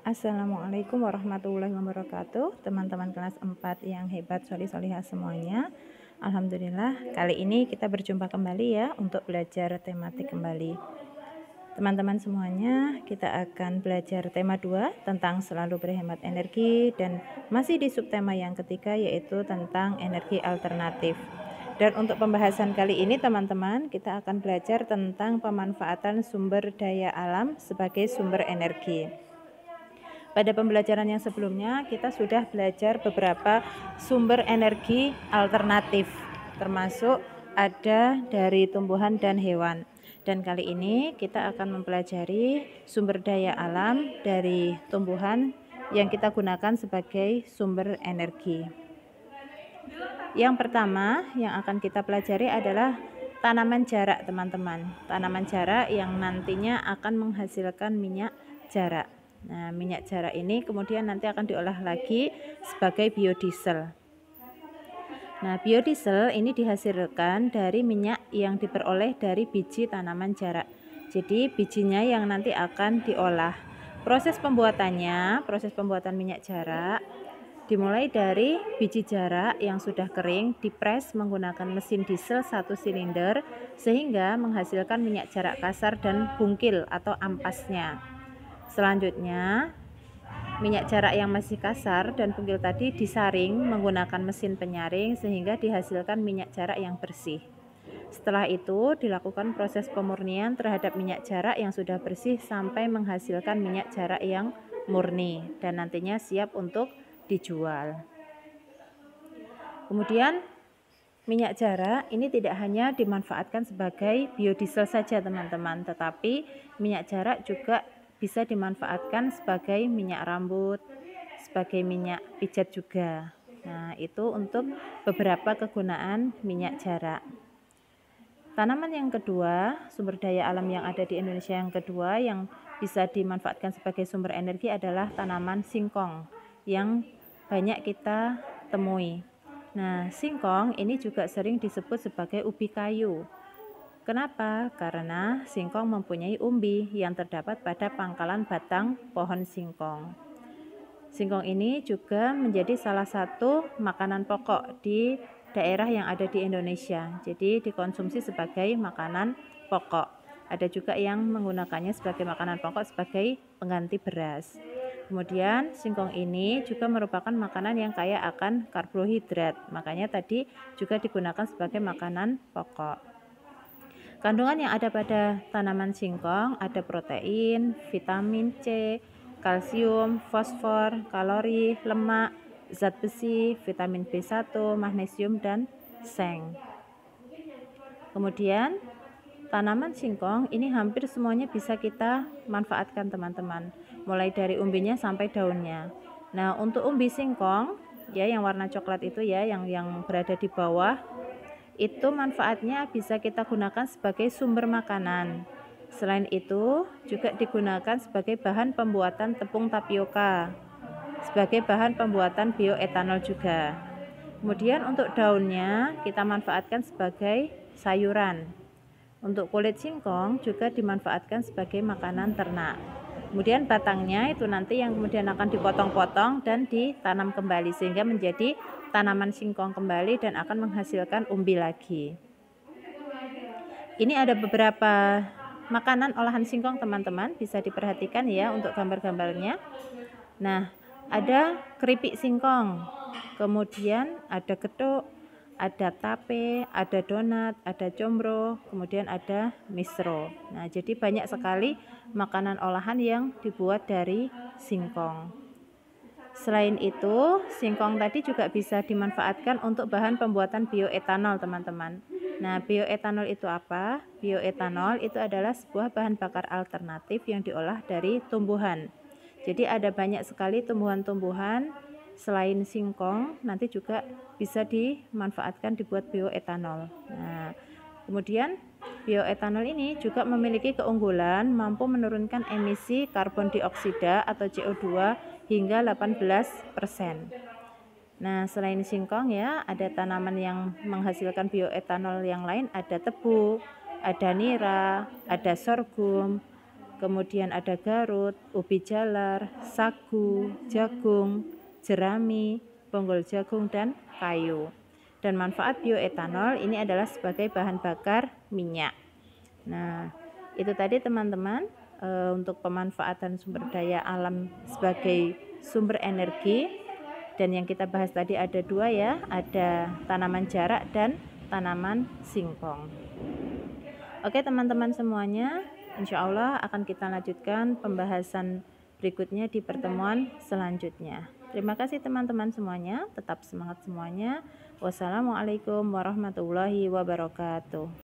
Assalamualaikum warahmatullahi wabarakatuh, teman-teman kelas 4 yang hebat, solih-solihah semuanya. Alhamdulillah, kali ini kita berjumpa kembali ya untuk belajar tematik kembali. Teman-teman semuanya, kita akan belajar tema 2 tentang selalu berhemat energi dan masih di subtema yang ketiga yaitu tentang energi alternatif. Dan untuk pembahasan kali ini teman-teman, kita akan belajar tentang pemanfaatan sumber daya alam sebagai sumber energi. Pada pembelajaran yang sebelumnya kita sudah belajar beberapa sumber energi alternatif, termasuk ada dari tumbuhan dan hewan. Dan kali ini kita akan mempelajari sumber daya alam dari tumbuhan yang kita gunakan sebagai sumber energi. Yang pertama yang akan kita pelajari adalah tanaman jarak, teman-teman. Tanaman jarak yang nantinya akan menghasilkan minyak jarak. Nah, minyak jarak ini kemudian nanti akan diolah lagi sebagai biodiesel. Nah, biodiesel ini dihasilkan dari minyak yang diperoleh dari biji tanaman jarak. Jadi, bijinya yang nanti akan diolah. Proses pembuatan minyak jarak dimulai dari biji jarak yang sudah kering, dipres menggunakan mesin diesel 1 silinder sehingga menghasilkan minyak jarak kasar dan bungkil atau ampasnya. Selanjutnya, minyak jarak yang masih kasar dan bungkil tadi disaring menggunakan mesin penyaring sehingga dihasilkan minyak jarak yang bersih. Setelah itu dilakukan proses pemurnian terhadap minyak jarak yang sudah bersih sampai menghasilkan minyak jarak yang murni dan nantinya siap untuk dijual. Kemudian minyak jarak ini tidak hanya dimanfaatkan sebagai biodiesel saja teman-teman, tetapi minyak jarak juga bisa dimanfaatkan sebagai minyak rambut, sebagai minyak pijat juga. Nah, itu untuk beberapa kegunaan minyak jarak. Tanaman yang kedua, sumber daya alam yang ada di Indonesia yang kedua yang bisa dimanfaatkan sebagai sumber energi adalah tanaman singkong yang banyak kita temui. Nah, singkong ini juga sering disebut sebagai ubi kayu. Kenapa? Karena singkong mempunyai umbi yang terdapat pada pangkalan batang pohon singkong. Singkong ini juga menjadi salah satu makanan pokok di daerah yang ada di Indonesia. Jadi dikonsumsi sebagai makanan pokok. Ada juga yang menggunakannya sebagai makanan pokok sebagai pengganti beras. Kemudian singkong ini juga merupakan makanan yang kaya akan karbohidrat. Makanya tadi juga digunakan sebagai makanan pokok. Kandungan yang ada pada tanaman singkong ada protein, vitamin C, kalsium, fosfor, kalori, lemak, zat besi, vitamin B1, magnesium, dan seng. Kemudian tanaman singkong ini hampir semuanya bisa kita manfaatkan teman-teman, mulai dari umbinya sampai daunnya. Nah, untuk umbi singkong ya yang warna coklat itu ya yang berada di bawah itu manfaatnya bisa kita gunakan sebagai sumber makanan. Selain itu juga digunakan sebagai bahan pembuatan tepung tapioka, sebagai bahan pembuatan bioetanol juga. Kemudian untuk daunnya kita manfaatkan sebagai sayuran. Untuk kulit singkong juga dimanfaatkan sebagai makanan ternak. Kemudian batangnya itu nanti yang kemudian akan dipotong-potong dan ditanam kembali sehingga menjadi tanaman singkong kembali dan akan menghasilkan umbi lagi. Ini ada beberapa makanan olahan singkong teman-teman, bisa diperhatikan ya untuk gambar-gambarnya. Nah, ada keripik singkong, kemudian ada getuk, ada tape, ada donat, ada combro, kemudian ada misro. Nah, jadi banyak sekali makanan olahan yang dibuat dari singkong. Selain itu, singkong tadi juga bisa dimanfaatkan untuk bahan pembuatan bioetanol, teman-teman. Nah, bioetanol itu apa? Bioetanol itu adalah sebuah bahan bakar alternatif yang diolah dari tumbuhan. Jadi ada banyak sekali tumbuhan-tumbuhan selain singkong nanti juga bisa dimanfaatkan dibuat bioetanol. Nah, kemudian bioetanol ini juga memiliki keunggulan mampu menurunkan emisi karbon dioksida atau CO2 hingga 18%. Nah, selain singkong ya, ada tanaman yang menghasilkan bioetanol yang lain, ada tebu, ada nira, ada sorghum, kemudian ada garut, ubi jalar, sagu, jagung, jerami, bonggol jagung, dan kayu. Dan manfaat bioetanol ini adalah sebagai bahan bakar minyak. Nah, itu tadi teman-teman untuk pemanfaatan sumber daya alam sebagai sumber energi. Dan yang kita bahas tadi ada dua ya, ada tanaman jarak dan tanaman singkong. Oke teman-teman semuanya, insya Allah akan kita lanjutkan pembahasan berikutnya di pertemuan selanjutnya. Terima kasih teman-teman semuanya, tetap semangat semuanya. Wassalamualaikum warahmatullahi wabarakatuh.